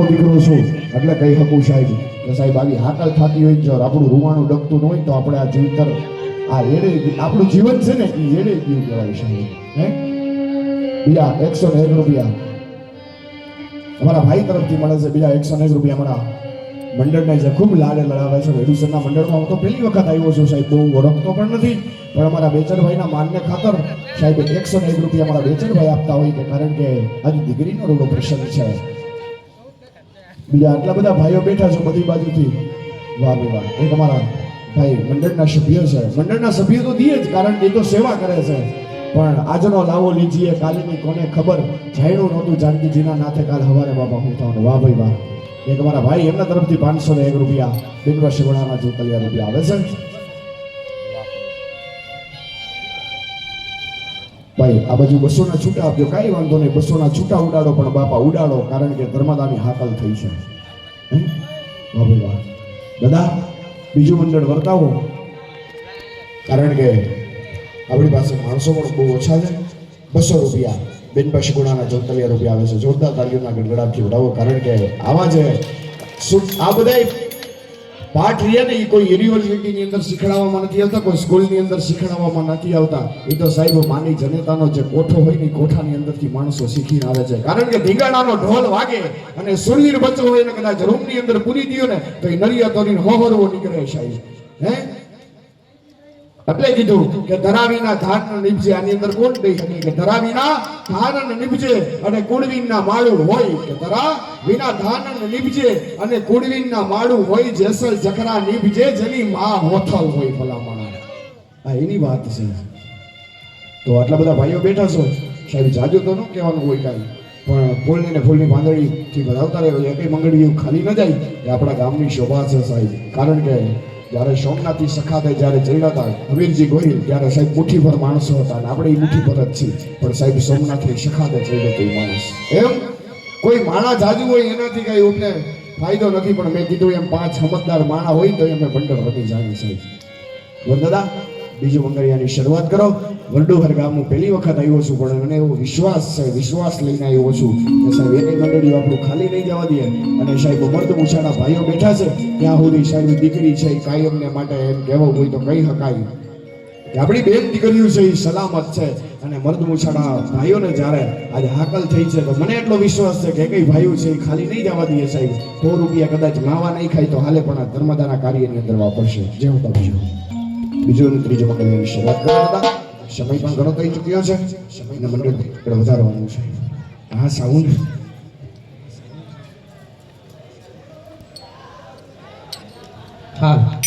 દીકરો છું એટલે કહી શકું સાહેબ કે સાહેબ આવી હાકલ થતી હોય જો આપણું રૂવાણું ડગતું ન હોય તો આપણે આ જીવતર આ એડે આપણું જીવન છે ને એ એડે જીવ કહેવાય સાહેબ હે બીજા 101 રૂપિયા અમારા ભાઈ તરફથી મળે છે બીજા 101 રૂપિયા અમારા મંડળને જે ખૂબ લાડે લડાવે છે વેડુસરના મંડળમાં હું તો પહેલી વખત આવ્યો છું સાહેબ બહુ ઓળખતો પણ નથી પણ અમારા બેચરભાઈના માનને ખાતર સાહેબ 101 રૂપિયા અમારા બેચરભાઈ આપતા હોય કે કારણ કે આજે દીકરીનો રોડો પ્રસંગ છે બીજા આટલા બધા ભાઈઓ બેઠા છે બધી બાજુથી વાહ વાહ એક અમારા ભાઈ મંડળના સભ્ય છે મંડળના સભ્ય તો દીએ જ કારણ કે એ તો સેવા કરે છે પણ આજનો લાવો લીજીએ કાલની કોને ખબર જાણ્યું નહોતું જાનકીજીના નાથે કાલ હવારે બાબા હું થવાનું વાહ ભાઈ વાહ એક અમારા ભાઈ એમના તરફથી 501 રૂપિયા બિનવા શિવડાના જોતલિયા રૂપિયા આવે છે ભાઈ આ બાજુ 200 ના છૂટા આપજો કાંઈ વાંધો નહીં 200 ના છૂટા ઉડાડો પણ બાપા ઉડાડો કારણ કે ધર્મદાની હાકલ થઈ છે વાહ ભાઈ વાહ દાદા બીજું મંડળ વર્તાવો કારણ કે આપણી પાસે માણસો પણ બહુ ઓછા છે 200 રૂપિયા બેનપા શિકોડાના જોતલિયા રૂપિયા આવે છે જોરદાર તાળીઓના ગડગડાટથી ઉડાવો કારણ કે આવા જે આ બધા પાઠ રહ્યા ને એ કોઈ યુનિવર્સિટીની અંદર શીખડાવવામાં નથી આવતા કોઈ સ્કૂલની અંદર શીખડાવવામાં નથી આવતા એ તો સાહેબ માની જનતાનો જે કોઠો હોય ને કોઠાની અંદરથી માણસો શીખીને આવે છે કારણ કે ધીંગાણાનો ઢોલ વાગે અને સુરવીર બચ્ચો હોય ને કદાચ રૂમની અંદર પૂરી દયો ને તો એ નરિયા તોડીને હોહરવો નીકળે સાહેબ હે એટલે કીધું કે ધરાવીના ધાન નીપજે આની અંદર કોણ દઈ શકે કે ધરાવીના ધાન નીપજે અને કુળવીનના માળું હોય કે ધરાવીના ધાન નીપજે અને કુળવીનના માળું હોય જેસલ જખરા નીપજે જેની માં હોથલ હોય ભલામણ આ એની વાત છે તો આટલા બધા ભાઈઓ બેઠા છો સાહેબ જાજુ તો ન કહેવાનું હોય કાંઈ પણ ફૂલની ને ફૂલની પાંદડીથી ભરાવતા રહે એકઈ મંગળી ખાલી ન જાય એ આપણા ગામની શોભા છે સાહેબ કારણ કે જ્યારે સોમનાથથી સખાતે જ્યારે ચડ્યા હતા હમીરજી ગોહિલ ત્યારે સાહેબ મુઠ્ઠીભર માણસો હતા અને આપણે એ મુઠ્ઠીભર જ છીએ પણ સાહેબ સોમનાથથી સખાતે ચડ્યો હતો એ માણસ એમ કોઈ માણા જાજુ હોય એનાથી કઈ ઉપને ફાયદો નથી પણ મેં કીધું એમ 5 સમજદાર માણા હોય તો અમે બંડલ વધી જાય સાહેબ દાદા બીજું મંગળિયાની શરૂઆત કરો વરડુહર ગામનું પહેલી વખત આવ્યો છું પણ મને એવો વિશ્વાસ છે વિશ્વાસ લઈને આવ્યો છું કે સાહેબ એની મંડળીઓ આપણું ખાલી નહીં જવા દે અને સાહેબ મર્દ મૂછાના ભાઈઓ બેઠા છે ત્યાં સુધી સાહેબ દીકરી છે એ કાયમને માટે એમ કહેવું હોય તો કહી શકાય કે આપણી બેન દીકરીઓ છે એ સલામત છે અને મર્દ મૂછાના ભાઈઓને જ્યારે આજે હાકલ થઈ છે તો મને એટલો વિશ્વાસ છે કે કઈ ભાઈઓ છે એ ખાલી નહીં જવા દઈએ સાહેબ 100 રૂપિયા કદાચ માવા નહીં ખાય તો હાલે પણ આ ધર્મદાના કાર્યની અંદર વાપરશે જે હું તમે બીજું અને ત્રીજું મંડળની શરૂઆત કરતા સમય પણ ઘણો થઈ ચૂક્યો છે સમયના મંડળ આગળ વધારવાનું છે હા સાઉન્ડ હા